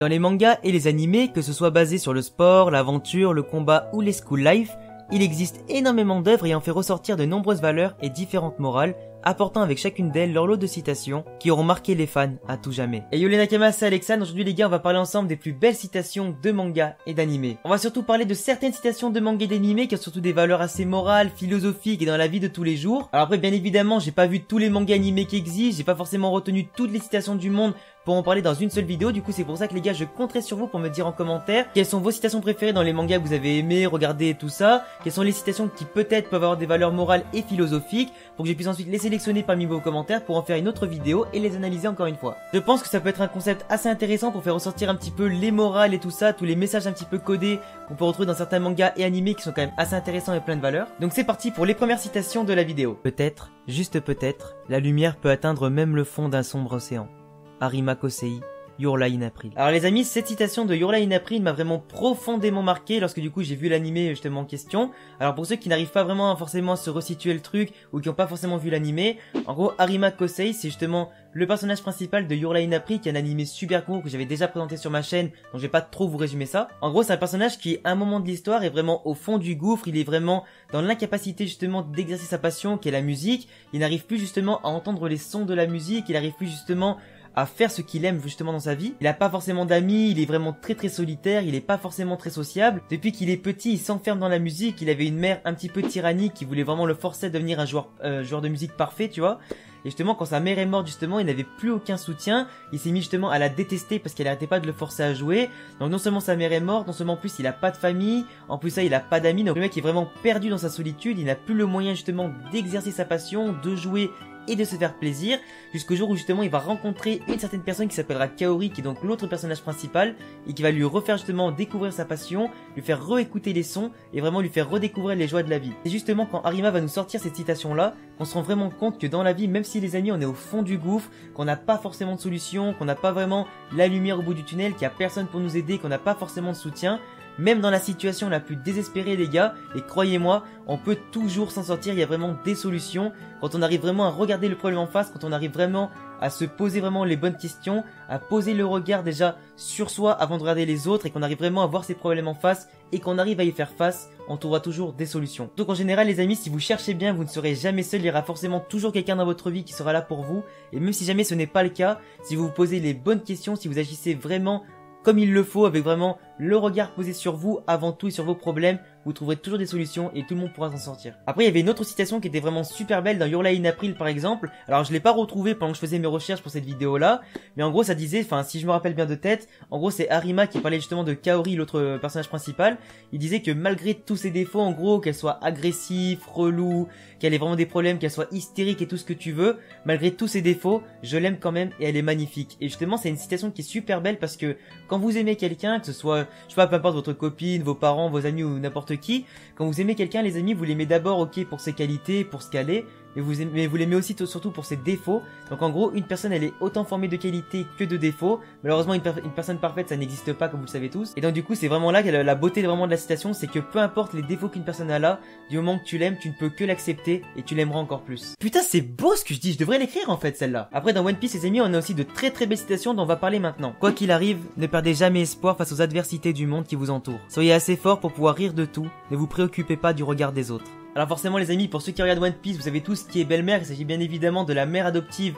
Dans les mangas et les animés, que ce soit basé sur le sport, l'aventure, le combat ou les school life, il existe énormément d'œuvres ayant fait ressortir de nombreuses valeurs et différentes morales, apportant avec chacune d'elles leur lot de citations qui auront marqué les fans à tout jamais. Et yo les Nakama, c'est Alexandre. Aujourd'hui les gars, on va parler ensemble des plus belles citations de manga et d'animé. On va surtout parler de certaines citations de manga et d'animé qui ont surtout des valeurs assez morales, philosophiques et dans la vie de tous les jours. Alors après, bien évidemment, j'ai pas vu tous les mangas animés qui existent, j'ai pas forcément retenu toutes les citations du monde pour en parler dans une seule vidéo. Du coup, c'est pour ça que les gars, je compterai sur vous pour me dire en commentaire quelles sont vos citations préférées dans les mangas que vous avez aimé, regarder et tout ça. Quelles sont les citations qui peut-être peuvent avoir des valeurs morales et philosophiques pour que je puisse ensuite les sélectionner parmi vos commentaires pour en faire une autre vidéo et les analyser encore une fois. Je pense que ça peut être un concept assez intéressant pour faire ressortir un petit peu les morales et tout ça, tous les messages un petit peu codés qu'on peut retrouver dans certains mangas et animés qui sont quand même assez intéressants et plein de valeurs. Donc c'est parti pour les premières citations de la vidéo. Peut-être, juste peut-être, la lumière peut atteindre même le fond d'un sombre océan. Arima Kosei, Your Lie in April. Alors les amis, cette citation de Your Lie in April m'a vraiment profondément marqué lorsque du coup j'ai vu l'animé justement en question. Alors pour ceux qui n'arrivent pas vraiment forcément à se resituer le truc ou qui n'ont pas forcément vu l'animé, en gros Arima Kosei c'est justement le personnage principal de Your Lie in April, qui est un animé super court que j'avais déjà présenté sur ma chaîne, donc je vais pas trop vous résumer ça. En gros c'est un personnage qui à un moment de l'histoire est vraiment au fond du gouffre, il est vraiment dans l'incapacité justement d'exercer sa passion qui est la musique, il n'arrive plus justement à entendre les sons de la musique, il n'arrive plus justement à faire ce qu'il aime justement dans sa vie. Il a pas forcément d'amis, il est vraiment très solitaire, il est pas forcément très sociable. Depuis qu'il est petit, il s'enferme dans la musique, il avait une mère un petit peu tyrannique qui voulait vraiment le forcer à devenir un joueur de musique parfait, tu vois. Et justement, quand sa mère est morte, justement, il n'avait plus aucun soutien. Il s'est mis justement à la détester parce qu'elle arrêtait pas de le forcer à jouer. Donc non seulement sa mère est morte, non seulement en plus il a pas de famille, en plus ça il a pas d'amis. Donc le mec est vraiment perdu dans sa solitude, il n'a plus le moyen justement d'exercer sa passion, de jouer et de se faire plaisir, jusqu'au jour où justement il va rencontrer une certaine personne qui s'appellera Kaori, qui est donc l'autre personnage principal, et qui va lui refaire justement découvrir sa passion, lui faire réécouter les sons, et vraiment lui faire redécouvrir les joies de la vie. C'est justement quand Arima va nous sortir cette citation là, qu'on se rend vraiment compte que dans la vie, même si les amis on est au fond du gouffre, qu'on n'a pas forcément de solution, qu'on n'a pas vraiment la lumière au bout du tunnel, qu'il n'y a personne pour nous aider, qu'on n'a pas forcément de soutien, même dans la situation la plus désespérée les gars, et croyez-moi, on peut toujours s'en sortir, il y a vraiment des solutions. Quand on arrive vraiment à regarder le problème en face, quand on arrive vraiment à se poser vraiment les bonnes questions, à poser le regard déjà sur soi avant de regarder les autres, et qu'on arrive vraiment à voir ces problèmes en face, et qu'on arrive à y faire face, on trouvera toujours des solutions. Donc en général les amis, si vous cherchez bien, vous ne serez jamais seul, il y aura forcément toujours quelqu'un dans votre vie qui sera là pour vous, et même si jamais ce n'est pas le cas, si vous vous posez les bonnes questions, si vous agissez vraiment comme il le faut, avec vraiment le regard posé sur vous avant tout et sur vos problèmes, vous trouverez toujours des solutions et tout le monde pourra s'en sortir. Après il y avait une autre citation qui était vraiment super belle dans Your Lie in April par exemple. Alors je l'ai pas retrouvée pendant que je faisais mes recherches pour cette vidéo là, mais en gros ça disait, enfin si je me rappelle bien de tête, en gros c'est Arima qui parlait justement de Kaori, l'autre personnage principal. Il disait que malgré tous ses défauts, en gros, qu'elle soit agressive, relou, qu'elle ait vraiment des problèmes, qu'elle soit hystérique et tout ce que tu veux, malgré tous ses défauts, je l'aime quand même et elle est magnifique. Et justement c'est une citation qui est super belle parce que quand vous aimez quelqu'un, que ce soit, je sais pas, peu importe votre copine, vos parents, vos amis ou n'importe qui, quand vous aimez quelqu'un, les amis, vous l'aimez d'abord, ok, pour ses qualités, pour ce qu'elle est, mais vous l'aimez aussi surtout pour ses défauts. Donc en gros, une personne, elle est autant formée de qualités que de défauts. Malheureusement, une personne parfaite, ça n'existe pas, comme vous le savez tous. Et donc du coup, c'est vraiment là que la beauté vraiment de la citation, c'est que peu importe les défauts qu'une personne a là, du moment que tu l'aimes, tu ne peux que l'accepter et tu l'aimeras encore plus. Putain, c'est beau ce que je dis, je devrais l'écrire en fait celle-là. Après, dans One Piece, les amis, on a aussi de très belles citations dont on va parler maintenant. Quoi qu'il arrive, ne perdez jamais espoir face aux adversités du monde qui vous entoure. Soyez assez fort pour pouvoir rire de tout, ne vous préoccupez pas du regard des autres. Alors forcément les amis, pour ceux qui regardent One Piece, vous savez tous qui est belle-mère. Il s'agit bien évidemment de la mère adoptive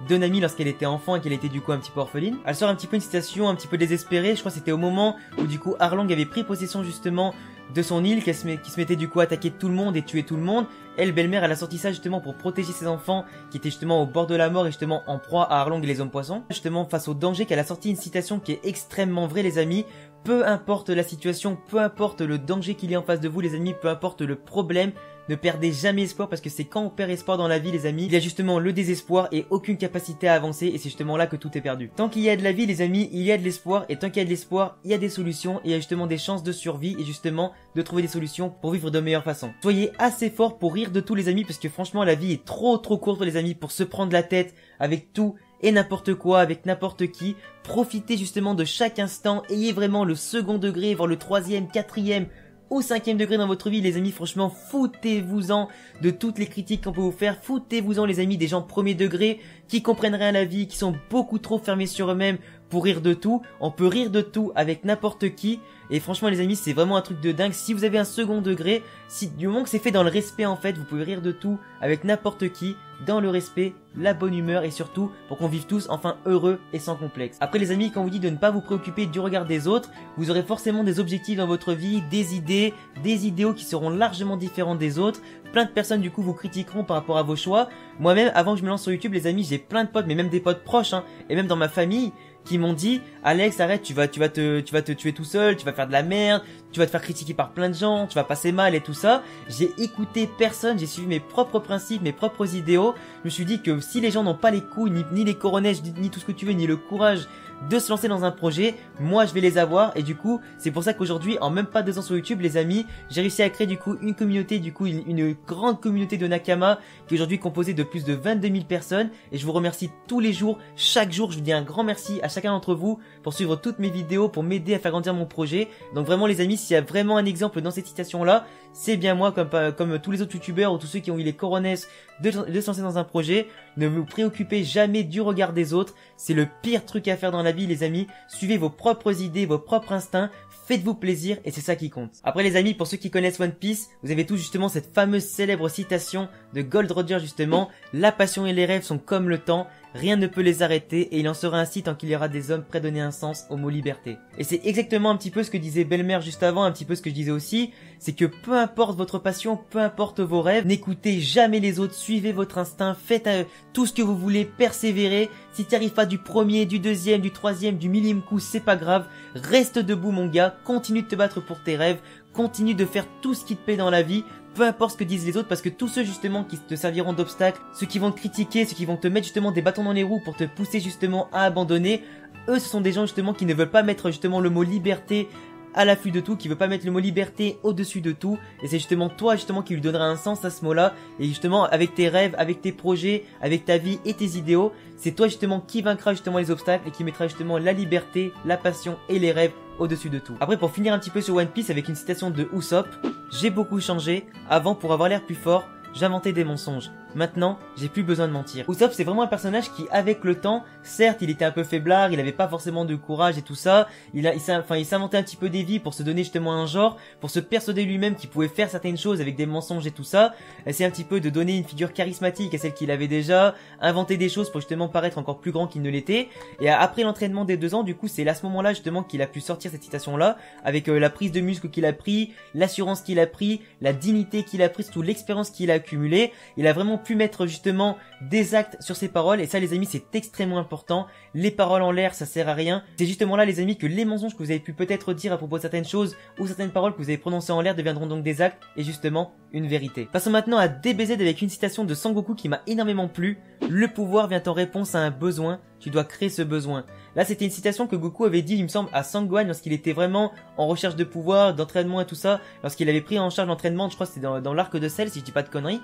de Nami lorsqu'elle était enfant et qu'elle était du coup un petit peu orpheline. Elle sort un petit peu une citation un petit peu désespérée, je crois que c'était au moment où du coup Arlong avait pris possession justement de son île, qui se mettait du coup à attaquer tout le monde et tuer tout le monde. Elle, belle-mère, elle a sorti ça justement pour protéger ses enfants qui étaient justement au bord de la mort et justement en proie à Arlong et les hommes poissons. Justement face au danger, qu'elle a sorti une citation qui est extrêmement vraie les amis. Peu importe la situation, peu importe le danger qu'il y a en face de vous les amis, peu importe le problème, ne perdez jamais espoir parce que c'est quand on perd espoir dans la vie les amis, il y a justement le désespoir et aucune capacité à avancer et c'est justement là que tout est perdu. Tant qu'il y a de la vie les amis, il y a de l'espoir et tant qu'il y a de l'espoir, il y a des solutions et il y a justement des chances de survie et justement de trouver des solutions pour vivre de meilleure façon. Soyez assez forts pour rire de tout les amis parce que franchement la vie est trop courte les amis pour se prendre la tête avec tout et n'importe quoi, avec n'importe qui. Profitez justement de chaque instant, ayez vraiment le second degré, voire le troisième, quatrième au 5e degré dans votre vie les amis, franchement foutez-vous-en de toutes les critiques qu'on peut vous faire, foutez-vous-en les amis des gens premier degré qui comprennent rien à la vie, qui sont beaucoup trop fermés sur eux-mêmes pour rire de tout. On peut rire de tout avec n'importe qui. Et franchement les amis, c'est vraiment un truc de dingue. Si vous avez un second degré, si du moment que c'est fait dans le respect en fait, vous pouvez rire de tout avec n'importe qui, dans le respect, la bonne humeur et surtout pour qu'on vive tous enfin heureux et sans complexe. Après les amis, quand on vous dit de ne pas vous préoccuper du regard des autres, vous aurez forcément des objectifs dans votre vie, des idées, des idéaux qui seront largement différents des autres. Plein de personnes du coup vous critiqueront par rapport à vos choix. Moi-même, avant que je me lance sur YouTube les amis, j'ai plein de potes, mais même des potes proches et même dans ma famille, qui m'ont dit Alex arrête, tu vas te tuer tout seul, tu vas faire de la merde, tu vas te faire critiquer par plein de gens, tu vas passer mal et tout ça. J'ai écouté personne, j'ai suivi mes propres principes, mes propres idéaux. Je me suis dit que si les gens n'ont pas les couilles, ni les coronets, ni tout ce que tu veux, ni le courage de se lancer dans un projet, moi je vais les avoir. Et du coup c'est pour ça qu'aujourd'hui en même pas 2 ans sur YouTube les amis, j'ai réussi à créer du coup une communauté, du coup une grande communauté de Nakama qui est aujourd'hui composée de plus de 22 000 personnes. Et je vous remercie tous les jours, chaque jour je vous dis un grand merci à chacun d'entre vous pour suivre toutes mes vidéos, pour m'aider à faire grandir mon projet. Donc vraiment les amis, s'il y a vraiment un exemple dans cette citation là, c'est bien moi, comme tous les autres youtubeurs ou tous ceux qui ont eu les coronets de se lancer dans un projet. Ne vous préoccupez jamais du regard des autres, c'est le pire truc à faire dans la vie les amis. Suivez vos propres idées, vos propres instincts, faites-vous plaisir et c'est ça qui compte. Après les amis, pour ceux qui connaissent One Piece, vous avez tous justement cette fameuse célèbre citation de Gold Roger justement: la passion et les rêves sont comme le temps, rien ne peut les arrêter et il en sera ainsi tant qu'il y aura des hommes prêts à donner un sens au mot liberté. Et c'est exactement un petit peu ce que disait Belle-Mère juste avant, un petit peu ce que je disais aussi, c'est que peu importe votre passion, peu importe vos rêves, n'écoutez jamais les autres, suivez votre instinct, faites tout ce que vous voulez, persévérez. Si tu arrives pas du premier, du deuxième, du troisième, du millième coup, c'est pas grave, reste debout mon gars, continue de te battre pour tes rêves, continue de faire tout ce qui te plaît dans la vie, peu importe ce que disent les autres, parce que tous ceux justement qui te serviront d'obstacle, ceux qui vont te critiquer, ceux qui vont te mettre justement des bâtons dans les roues pour te pousser justement à abandonner, eux ce sont des gens justement qui ne veulent pas mettre justement le mot liberté à l'affût de tout, qui veut pas mettre le mot liberté au-dessus de tout, et c'est justement toi justement qui lui donnera un sens à ce mot-là, et justement avec tes rêves, avec tes projets, avec ta vie et tes idéaux, c'est toi justement qui vaincra justement les obstacles et qui mettra justement la liberté, la passion et les rêves au-dessus de tout. Après pour finir un petit peu sur One Piece avec une citation de Usopp: j'ai beaucoup changé, avant pour avoir l'air plus fort, j'inventais des mensonges. Maintenant, j'ai plus besoin de mentir. Usopp, c'est vraiment un personnage qui, avec le temps, certes, il était un peu faiblard, il avait pas forcément de courage et tout ça, il s'inventait un petit peu des vies pour se donner justement un genre, pour se persuader lui-même qu'il pouvait faire certaines choses avec des mensonges et tout ça, essayer un petit peu de donner une figure charismatique à celle qu'il avait déjà, inventer des choses pour justement paraître encore plus grand qu'il ne l'était. Et après l'entraînement des 2 ans, du coup, c'est à ce moment-là justement qu'il a pu sortir cette citation-là, avec la prise de muscle qu'il a pris, l'assurance qu'il a pris, la dignité qu'il a pris, surtout l'expérience qu'il a accumulée. Il a vraiment pu mettre justement des actes sur ses paroles, et ça les amis c'est extrêmement important. Les paroles en l'air ça sert à rien. C'est justement là les amis que les mensonges que vous avez pu peut-être dire à propos de certaines choses ou certaines paroles que vous avez prononcées en l'air deviendront donc des actes et justement une vérité. Passons maintenant à DBZ avec une citation de Sangoku qui m'a énormément plu: le pouvoir vient en réponse à un besoin, tu dois créer ce besoin. Là c'était une citation que Goku avait dit il me semble à Sangohan lorsqu'il était vraiment en recherche de pouvoir, d'entraînement et tout ça, lorsqu'il avait pris en charge l'entraînement, je crois que c'était dans l'arc de Cell si je dis pas de conneries.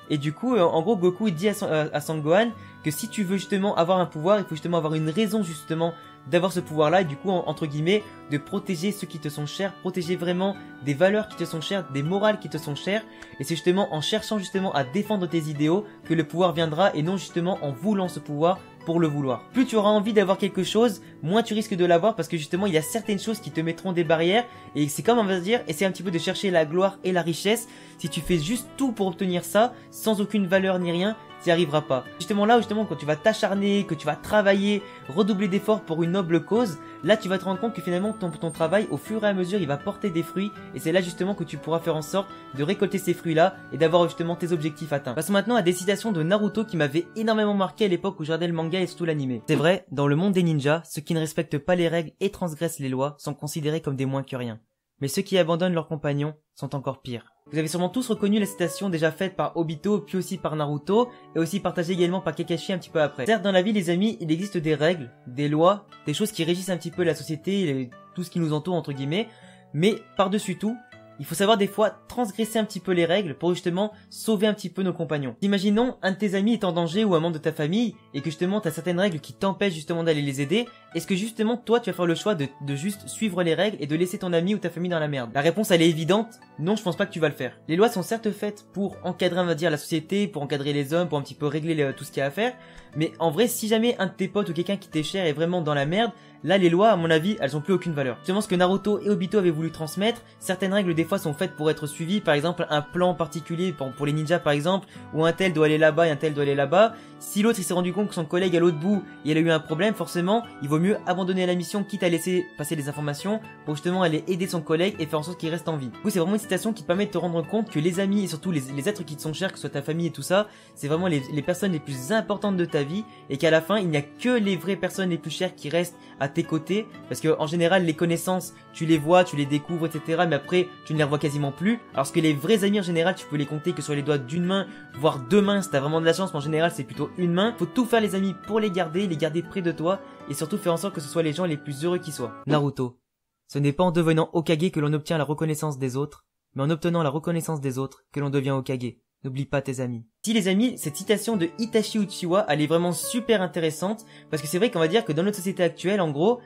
Et du coup, en gros, Goku il dit à Sangohan que si tu veux justement avoir un pouvoir, il faut justement avoir une raison justement d'avoir ce pouvoir-là, et du coup, entre guillemets, de protéger ceux qui te sont chers, protéger vraiment des valeurs qui te sont chères, des morales qui te sont chères, et c'est justement en cherchant justement à défendre tes idéaux que le pouvoir viendra, et non justement en voulant ce pouvoir pour le vouloir. Plus tu auras envie d'avoir quelque chose, moins tu risques de l'avoir, parce que justement il y a certaines choses qui te mettront des barrières, et c'est comme on va se dire, essayer un petit peu de chercher la gloire et la richesse. Si tu fais juste tout pour obtenir ça, sans aucune valeur ni rien, t'y arriveras pas. Justement là, justement quand tu vas t'acharner, que tu vas travailler, redoubler d'efforts pour une noble cause, là tu vas te rendre compte que finalement ton travail au fur et à mesure il va porter des fruits, et c'est là justement que tu pourras faire en sorte de récolter ces fruits là et d'avoir justement tes objectifs atteints. Passons maintenant à des citations de Naruto qui m'avaient énormément marqué à l'époque où je regardais le manga et surtout l'anime. C'est vrai, dans le monde des ninjas, ceux qui ne respectent pas les règles et transgressent les lois sont considérés comme des moins que rien. Mais ceux qui abandonnent leurs compagnons sont encore pires. Vous avez sûrement tous reconnu la citation déjà faite par Obito, puis aussi par Naruto, et aussi partagée également par Kakashi un petit peu après. Certes, dans la vie les amis, il existe des règles, des lois, des choses qui régissent un petit peu la société et tout ce qui nous entoure entre guillemets, mais par-dessus tout, Il faut savoir des fois transgresser un petit peu les règles pour justement sauver un petit peu nos compagnons. Imaginons un de tes amis est en danger ou un membre de ta famille et que justement tu as certaines règles qui t'empêchent justement d'aller les aider. Est-ce que justement toi tu vas faire le choix de juste suivre les règles et de laisser ton ami ou ta famille dans la merde? La réponse elle est évidente, non, je pense pas que tu vas le faire. Les lois sont certes faites pour encadrer, on va dire, la société, pour encadrer les hommes, pour un petit peu régler tout ce qu'il y a à faire, mais en vrai si jamais un de tes potes ou quelqu'un qui t'est cher est vraiment dans la merde, là les lois à mon avis elles ont plus aucune valeur. Justement ce que Naruto et Obito avaient voulu transmettre, certaines règles des fois sont faites pour être suivies, par exemple un plan particulier pour les ninjas par exemple, où un tel doit aller là-bas et un tel doit aller là-bas. Si l'autre il s'est rendu compte que son collègue à l'autre bout il a eu un problème, forcément il vaut mieux abandonner la mission quitte à laisser passer les informations pour justement aller aider son collègue et faire en sorte qu'il reste en vie. Du coup c'est vraiment une citation qui te permet de te rendre compte que les amis et surtout les êtres qui te sont chers, que ce soit ta famille et tout ça, c'est vraiment les personnes les plus importantes de ta vie et qu'à la fin il n'y a que les vraies personnes les plus chères qui restent à tes côtés, parce que en général les connaissances tu les vois, tu les découvres etc, mais après tu ne les revois quasiment plus, alors que les vrais amis en général tu peux les compter que sur les doigts d'une main, voire deux mains si t'as vraiment de la chance, mais en général c'est plutôt une main. Faut tout faire les amis pour les garder près de toi et surtout faire en sorte que ce soit les gens les plus heureux qui soient. Naruto. Ce n'est pas en devenant Hokage que l'on obtient la reconnaissance des autres, mais en obtenant la reconnaissance des autres que l'on devient Hokage. N'oublie pas tes amis. Si les amis, cette citation de Itachi Uchiwa, elle est vraiment super intéressante, parce que c'est vrai qu'on va dire que dans notre société actuelle, en gros,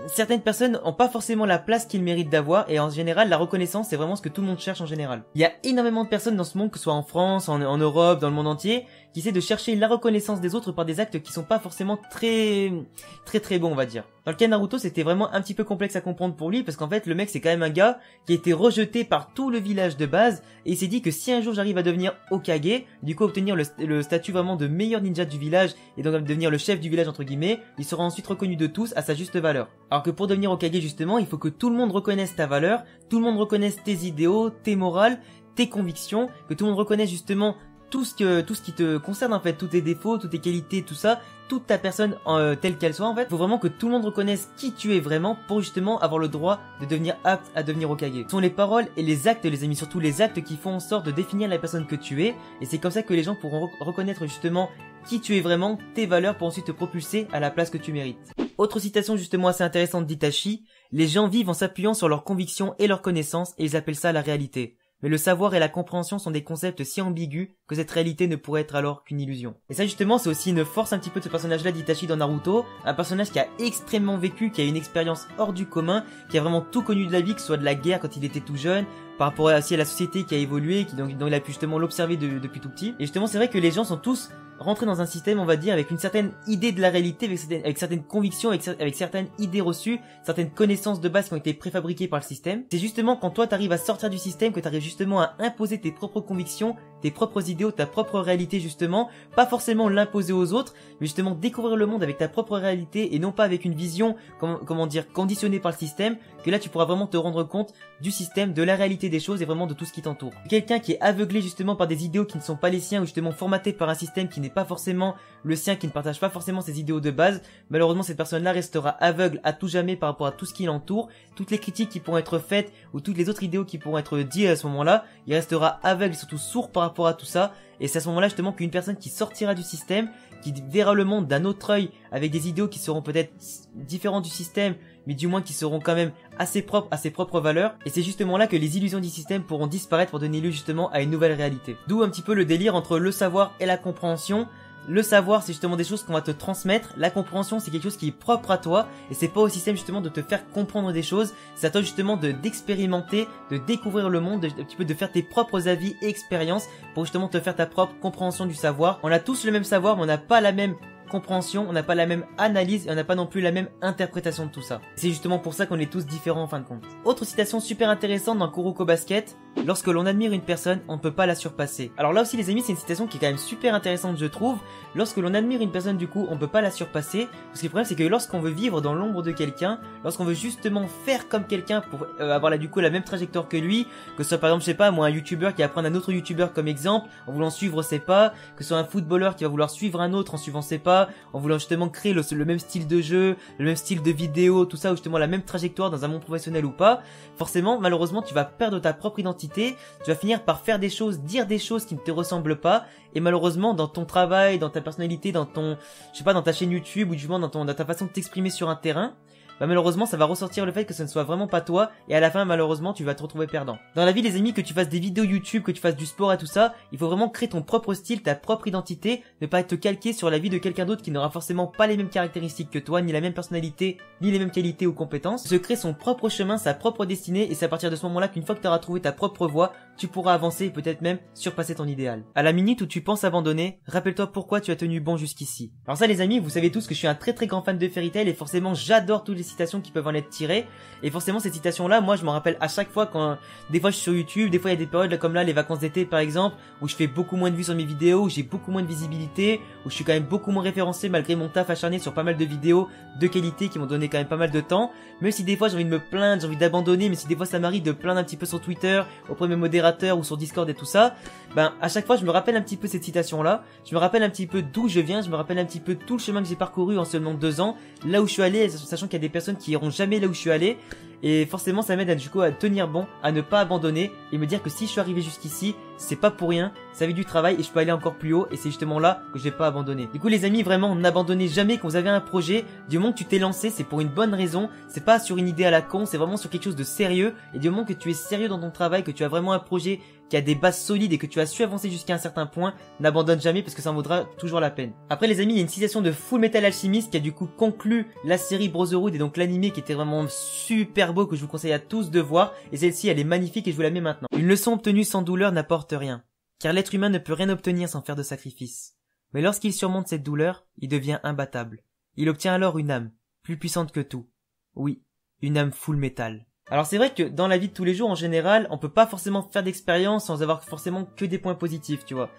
certaines personnes n'ont pas forcément la place qu'ils méritent d'avoir, et en général la reconnaissance c'est vraiment ce que tout le monde cherche en général. Il y a énormément de personnes dans ce monde, que ce soit en France, en Europe, dans le monde entier, qui essaient de chercher la reconnaissance des autres par des actes qui sont pas forcément très bons on va dire. Dans le cas de Naruto c'était vraiment un petit peu complexe à comprendre pour lui, parce qu'en fait le mec c'est quand même un gars qui a été rejeté par tout le village de base, et il s'est dit que si un jour j'arrive à devenir Hokage, du coup obtenir le statut vraiment de meilleur ninja du village, et donc devenir le chef du village entre guillemets, il sera ensuite reconnu de tous à sa juste valeur. Alors que pour devenir Hokage justement, il faut que tout le monde reconnaisse ta valeur, tout le monde reconnaisse tes idéaux, tes morales, tes convictions, que tout le monde reconnaisse justement tout ce qui te concerne en fait, tous tes défauts, toutes tes qualités, tout ça, toute ta personne telle qu'elle soit en fait. Faut vraiment que tout le monde reconnaisse qui tu es vraiment pour justement avoir le droit de devenir apte à devenir Hokage. Ce sont les paroles et les actes les amis, surtout les actes qui font en sorte de définir la personne que tu es, et c'est comme ça que les gens pourront reconnaître justement qui tu es vraiment, tes valeurs pour ensuite te propulser à la place que tu mérites. Autre citation justement assez intéressante d'Itachi, les gens vivent en s'appuyant sur leurs convictions et leurs connaissances et ils appellent ça la réalité. Mais le savoir et la compréhension sont des concepts si ambigus que cette réalité ne pourrait être alors qu'une illusion. Et ça justement c'est aussi une force un petit peu de ce personnage-là d'Itachi dans Naruto, un personnage qui a extrêmement vécu, qui a une expérience hors du commun, qui a vraiment tout connu de la vie, que ce soit de la guerre quand il était tout jeune, par rapport aussi à la société qui a évolué, dont il a pu justement l'observer depuis tout petit. Et justement c'est vrai que les gens sont tous rentrés dans un système on va dire avec une certaine idée de la réalité, avec certaines convictions, avec certaines idées reçues, certaines connaissances de base qui ont été préfabriquées par le système. C'est justement quand toi t'arrives à sortir du système que t'arrives justement à imposer tes propres convictions, tes propres idéaux, ta propre réalité justement, pas forcément l'imposer aux autres, mais justement découvrir le monde avec ta propre réalité et non pas avec une vision, comment dire, conditionnée par le système, que là tu pourras vraiment te rendre compte du système, de la réalité des choses et vraiment de tout ce qui t'entoure. Quelqu'un qui est aveuglé justement par des idéaux qui ne sont pas les siens ou justement formaté par un système qui n'est pas forcément le sien, qui ne partage pas forcément ses idéaux de base, malheureusement cette personne-là restera aveugle à tout jamais par rapport à tout ce qui l'entoure, toutes les critiques qui pourront être faites ou toutes les autres idéaux qui pourront être dites à ce moment-là, il restera aveugle et surtout sourd par rapport à tout ça. Et c'est à ce moment-là justement qu'une personne qui sortira du système, qui verra le monde d'un autre œil, avec des idéaux qui seront peut-être différents du système, mais du moins qui seront quand même assez propres à ses propres valeurs. Et c'est justement là que les illusions du système pourront disparaître pour donner lieu justement à une nouvelle réalité. D'où un petit peu le délire entre le savoir et la compréhension. Le savoir c'est justement des choses qu'on va te transmettre, la compréhension c'est quelque chose qui est propre à toi et c'est pas au système justement de te faire comprendre des choses, c'est à toi justement d'expérimenter, de découvrir le monde, un petit peu de faire tes propres avis et expériences pour justement te faire ta propre compréhension du savoir. On a tous le même savoir mais on n'a pas la même compréhension, on n'a pas la même analyse et on n'a pas non plus la même interprétation de tout ça. C'est justement pour ça qu'on est tous différents en fin de compte. Autre citation super intéressante dans Kuroko Basket, lorsque l'on admire une personne, on ne peut pas la surpasser. Alors là aussi les amis c'est une citation qui est quand même super intéressante je trouve. Lorsque l'on admire une personne du coup on ne peut pas la surpasser, parce que le problème c'est que lorsqu'on veut vivre dans l'ombre de quelqu'un, lorsqu'on veut justement faire comme quelqu'un pour avoir là du coup la même trajectoire que lui, que ce soit par exemple je sais pas moi un youtubeur qui va prendre un autre youtubeur comme exemple en voulant suivre ses pas, que ce soit un footballeur qui va vouloir suivre un autre en suivant ses pas, en voulant justement créer le même style de jeu, le même style de vidéo, tout ça, ou justement la même trajectoire dans un monde professionnel ou pas, forcément, malheureusement, tu vas perdre ta propre identité, tu vas finir par faire des choses, dire des choses qui ne te ressemblent pas, et malheureusement, dans ton travail, dans ta personnalité, dans ton, je sais pas, dans ta chaîne YouTube, ou du moins dans ta façon de t'exprimer sur un terrain, bah malheureusement ça va ressortir le fait que ce ne soit vraiment pas toi, et à la fin malheureusement tu vas te retrouver perdant. Dans la vie les amis, que tu fasses des vidéos YouTube, que tu fasses du sport et tout ça, il faut vraiment créer ton propre style, ta propre identité, ne pas te calquer sur la vie de quelqu'un d'autre qui n'aura forcément pas les mêmes caractéristiques que toi, ni la même personnalité, ni les mêmes qualités ou compétences. Se créer son propre chemin, sa propre destinée, et c'est à partir de ce moment-là qu'une fois que tu auras trouvé ta propre voie, tu pourras avancer et peut-être même surpasser ton idéal. À la minute où tu penses abandonner, rappelle-toi pourquoi tu as tenu bon jusqu'ici. Alors ça les amis, vous savez tous que je suis un très grand fan de Fairy Tail et forcément j'adore toutes les citations qui peuvent en être tirées. Et forcément ces citations là, moi je m'en rappelle à chaque fois quand des fois je suis sur YouTube, des fois il y a des périodes là, comme là les vacances d'été par exemple, où je fais beaucoup moins de vues sur mes vidéos, où j'ai beaucoup moins de visibilité, où je suis quand même beaucoup moins référencé malgré mon taf acharné sur pas mal de vidéos de qualité qui m'ont donné quand même pas mal de temps. Même si des fois j'ai envie de me plaindre, j'ai envie d'abandonner, mais si des fois ça m'arrive de plaindre un petit peu sur Twitter, auprès de mes modérateurs ou sur Discord et tout ça, ben à chaque fois je me rappelle un petit peu cette citation là, je me rappelle un petit peu d'où je viens, je me rappelle un petit peu tout le chemin que j'ai parcouru en seulement 2 ans, là où je suis allé, sachant qu'il y a des personnes qui iront jamais là où je suis allé. Et forcément ça m'aide du coup à tenir bon, à ne pas abandonner et me dire que si je suis arrivé jusqu'ici, c'est pas pour rien, ça fait du travail et je peux aller encore plus haut et c'est justement là que je vais pas abandonner. Du coup les amis, vraiment n'abandonnez jamais quand vous avez un projet, du moment que tu t'es lancé c'est pour une bonne raison, c'est pas sur une idée à la con, c'est vraiment sur quelque chose de sérieux et du moment que tu es sérieux dans ton travail, que tu as vraiment un projet qui a des bases solides et que tu as su avancer jusqu'à un certain point, n'abandonne jamais parce que ça en vaudra toujours la peine. Après les amis, il y a une citation de Full Metal Alchemist qui a du coup conclu la série Brotherhood et donc l'animé qui était vraiment super beau que je vous conseille à tous de voir et celle-ci elle est magnifique et je vous la mets maintenant. Une leçon obtenue sans douleur n'apporte rien, car l'être humain ne peut rien obtenir sans faire de sacrifice. Mais lorsqu'il surmonte cette douleur, il devient imbattable. Il obtient alors une âme, plus puissante que tout. Oui, une âme full metal. Alors c'est vrai que dans la vie de tous les jours en général, on peut pas forcément faire d'expérience sans avoir forcément que des points positifs, tu vois.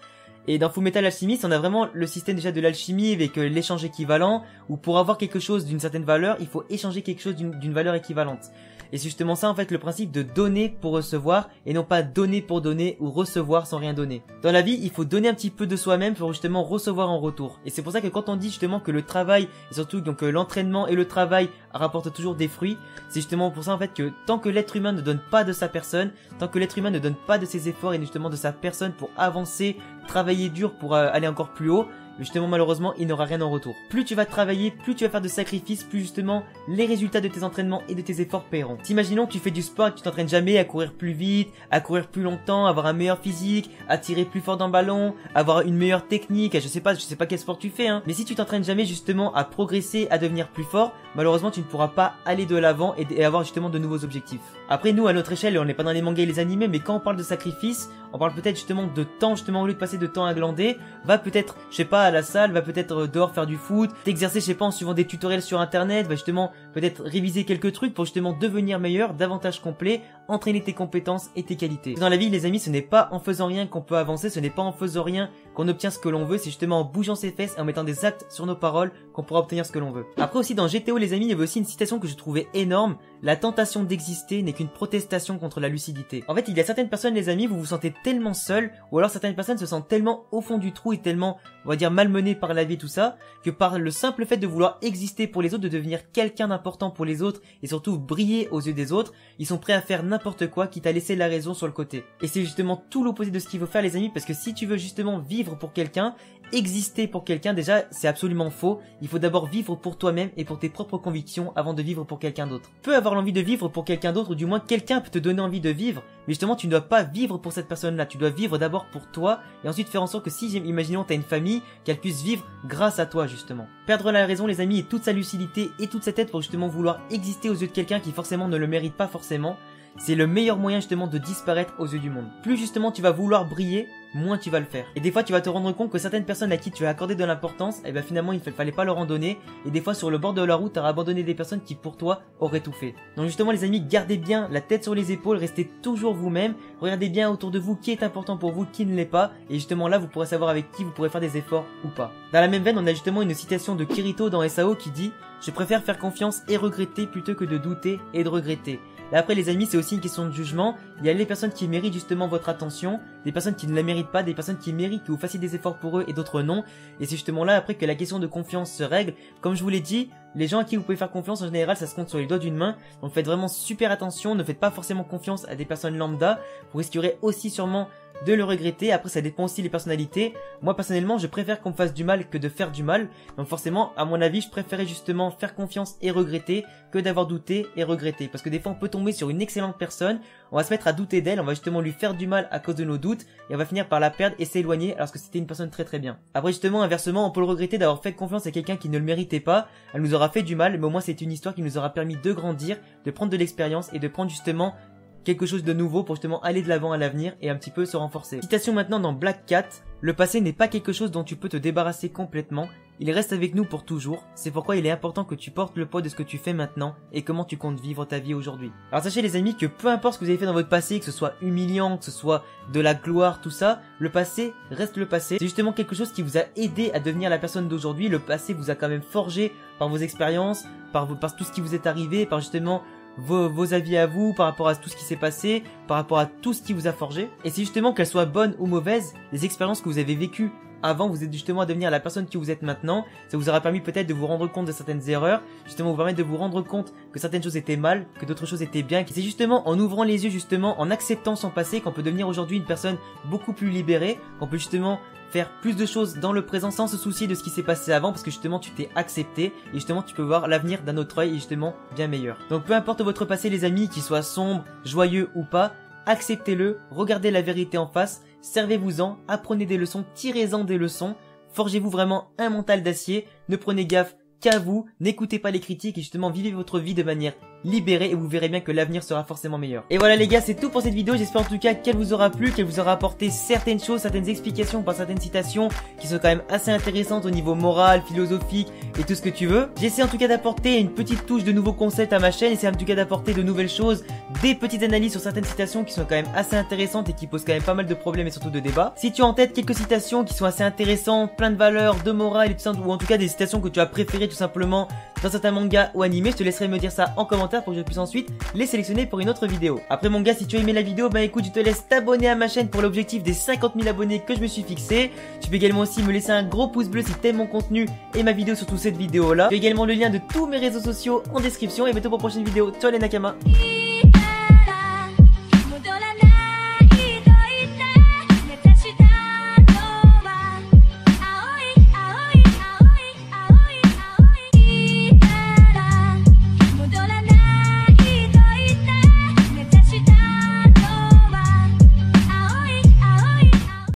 Et dans Full Metal Alchemist, on a vraiment le système déjà de l'alchimie avec l'échange équivalent, où pour avoir quelque chose d'une certaine valeur, il faut échanger quelque chose d'une valeur équivalente. Et c'est justement ça en fait le principe de donner pour recevoir et non pas donner pour donner ou recevoir sans rien donner. Dans la vie, il faut donner un petit peu de soi-même pour justement recevoir en retour. Et c'est pour ça que quand on dit justement que le travail et surtout donc l'entraînement et le travail rapportent toujours des fruits, c'est justement pour ça en fait que tant que l'être humain ne donne pas de sa personne, tant que l'être humain ne donne pas de ses efforts et justement de sa personne pour avancer, travailler dur pour aller encore plus haut, justement malheureusement il n'aura rien en retour. Plus tu vas travailler, plus tu vas faire de sacrifices, plus justement les résultats de tes entraînements et de tes efforts paieront. Imaginons que tu fais du sport et que tu t'entraînes jamais à courir plus vite, à courir plus longtemps, avoir un meilleur physique, à tirer plus fort dans le ballon, avoir une meilleure technique, je sais pas quel sport tu fais mais si tu t'entraînes jamais justement à progresser, à devenir plus fort, malheureusement tu ne pourras pas aller de l'avant et avoir justement de nouveaux objectifs. Après nous à notre échelle, on n'est pas dans les mangas et les animés, mais quand on parle de sacrifice, on parle peut-être justement de temps, justement au lieu de passer de temps à glander, va peut-être, je sais pas, à la salle, va peut-être dehors faire du foot, t'exercer, je sais pas, en suivant des tutoriels sur internet, va justement peut-être réviser quelques trucs pour justement devenir meilleur, davantage complet, entraîner tes compétences et tes qualités. Dans la vie les amis, ce n'est pas en faisant rien qu'on peut avancer, ce n'est pas en faisant rien qu'on obtient ce que l'on veut, c'est justement en bougeant ses fesses et en mettant des actes sur nos paroles qu'on pourra obtenir ce que l'on veut. Après aussi dans GTO les amis, il y avait aussi une citation que je trouvais énorme, la tentation d'exister n'est qu'une protestation contre la lucidité. En fait il y a certaines personnes les amis, vous vous sentez tellement seul, ou alors certaines personnes se sentent tellement au fond du trou et tellement, on va dire malmenées par la vie tout ça, que par le simple fait de vouloir exister pour les autres, de devenir quelqu'un d'important pour les autres et surtout briller aux yeux des autres, ils sont prêts à faire n'importe quoi quitte à laisser la raison sur le côté. Et c'est justement tout l'opposé de ce qu'il faut faire les amis, parce que si tu veux justement vivre pour quelqu'un, exister pour quelqu'un, déjà c'est absolument faux. Il faut d'abord vivre pour toi-même et pour tes propres convictions avant de vivre pour quelqu'un d'autre. Tu peux avoir l'envie de vivre pour quelqu'un d'autre, ou du moins quelqu'un peut te donner envie de vivre, mais justement tu ne dois pas vivre pour cette personne-là, tu dois vivre d'abord pour toi et ensuite faire en sorte que si, imaginons t'as une famille, qu'elle puisse vivre grâce à toi justement. Perdre la raison les amis et toute sa lucidité et toute sa tête pour justement vouloir exister aux yeux de quelqu'un qui forcément ne le mérite pas forcément, c'est le meilleur moyen justement de disparaître aux yeux du monde. Plus justement tu vas vouloir briller, moins tu vas le faire. Et des fois tu vas te rendre compte que certaines personnes à qui tu as accordé de l'importance, et ben finalement il fallait pas leur en donner, et des fois sur le bord de la route tu as abandonné des personnes qui pour toi auraient tout fait. Donc justement les amis, gardez bien la tête sur les épaules, restez toujours vous-même, regardez bien autour de vous qui est important pour vous, qui ne l'est pas, et justement là vous pourrez savoir avec qui vous pourrez faire des efforts ou pas. Dans la même veine on a justement une citation de Kirito dans SAO qui dit « Je préfère faire confiance et regretter plutôt que de douter et de regretter ». Là après les amis, c'est aussi une question de jugement. Il y a les personnes qui méritent justement votre attention, des personnes qui ne la méritent pas, des personnes qui méritent que vous fassiez des efforts pour eux et d'autres non. Et c'est justement là après que la question de confiance se règle. Comme je vous l'ai dit, Les gens à qui vous pouvez faire confiance en général ça se compte sur les doigts d'une main, donc faites vraiment super attention, ne faites pas forcément confiance à des personnes lambda, vous risquerez aussi sûrement de le regretter. Après ça dépend aussi des personnalités. Moi personnellement je préfère qu'on me fasse du mal que de faire du mal, donc forcément à mon avis je préférais justement faire confiance et regretter que d'avoir douté et regretter, parce que des fois on peut tomber sur une excellente personne, on va se mettre à douter d'elle, on va justement lui faire du mal à cause de nos doutes et on va finir par la perdre et s'éloigner alors que c'était une personne très très bien. Après justement inversement on peut le regretter d'avoir fait confiance à quelqu'un qui ne le méritait pas, elle nous aura fait du mal mais au moins c'est une histoire qui nous aura permis de grandir, de prendre de l'expérience et de prendre justement quelque chose de nouveau pour justement aller de l'avant à l'avenir et un petit peu se renforcer. Citation maintenant dans Black Cat, le passé n'est pas quelque chose dont tu peux te débarrasser complètement, il reste avec nous pour toujours, c'est pourquoi il est important que tu portes le poids de ce que tu fais maintenant et comment tu comptes vivre ta vie aujourd'hui. Alors sachez les amis que peu importe ce que vous avez fait dans votre passé, que ce soit humiliant, que ce soit de la gloire, tout ça, le passé reste le passé. C'est justement quelque chose qui vous a aidé à devenir la personne d'aujourd'hui, le passé vous a quand même forgé par vos expériences, par tout ce qui vous est arrivé, par justement vos avis à vous par rapport à tout ce qui s'est passé, par rapport à tout ce qui vous a forgé. Et c'est justement qu'elles soient bonnes ou mauvaises, les expériences que vous avez vécues avant vous êtes justement à devenir la personne que vous êtes maintenant. Ça vous aura permis peut-être de vous rendre compte de certaines erreurs, justement vous permettre de vous rendre compte que certaines choses étaient mal, que d'autres choses étaient bien. C'est justement en ouvrant les yeux, justement en acceptant son passé, qu'on peut devenir aujourd'hui une personne beaucoup plus libérée, qu'on peut justement faire plus de choses dans le présent sans se soucier de ce qui s'est passé avant, parce que justement tu t'es accepté et justement tu peux voir l'avenir d'un autre œil et justement bien meilleur. Donc peu importe votre passé les amis, qu'il soit sombre, joyeux ou pas, acceptez-le, regardez la vérité en face, servez-vous-en, apprenez des leçons, tirez-en des leçons, forgez-vous vraiment un mental d'acier, ne prenez gaffe qu'à vous, n'écoutez pas les critiques et justement vivez votre vie de manière libérée et vous verrez bien que l'avenir sera forcément meilleur. Et voilà les gars, c'est tout pour cette vidéo, j'espère en tout cas qu'elle vous aura plu, qu'elle vous aura apporté certaines choses, certaines explications par certaines citations qui sont quand même assez intéressantes au niveau moral, philosophique et tout ce que tu veux. J'essaie en tout cas d'apporter une petite touche de nouveaux concepts à ma chaîne, j'essaie en tout cas d'apporter de nouvelles choses, des petites analyses sur certaines citations qui sont quand même assez intéressantes et qui posent quand même pas mal de problèmes et surtout de débats. Si tu as en tête quelques citations qui sont assez intéressantes, plein de valeurs, de morale et tout ça, ou en tout cas des citations que tu as préférées tout simplement dans certains mangas ou animés, je te laisserai me dire ça en commentaire pour que je puisse ensuite les sélectionner pour une autre vidéo. Après mon gars, si tu as aimé la vidéo, bah écoute, je te laisse t'abonner à ma chaîne pour l'objectif des 50 000 abonnés que je me suis fixé. Tu peux également aussi me laisser un gros pouce bleu si t'aimes mon contenu et ma vidéo, surtout cette vidéo là. Tu as également le lien de tous mes réseaux sociaux en description et bientôt pour une prochaine vidéo. Ciao les Nakama.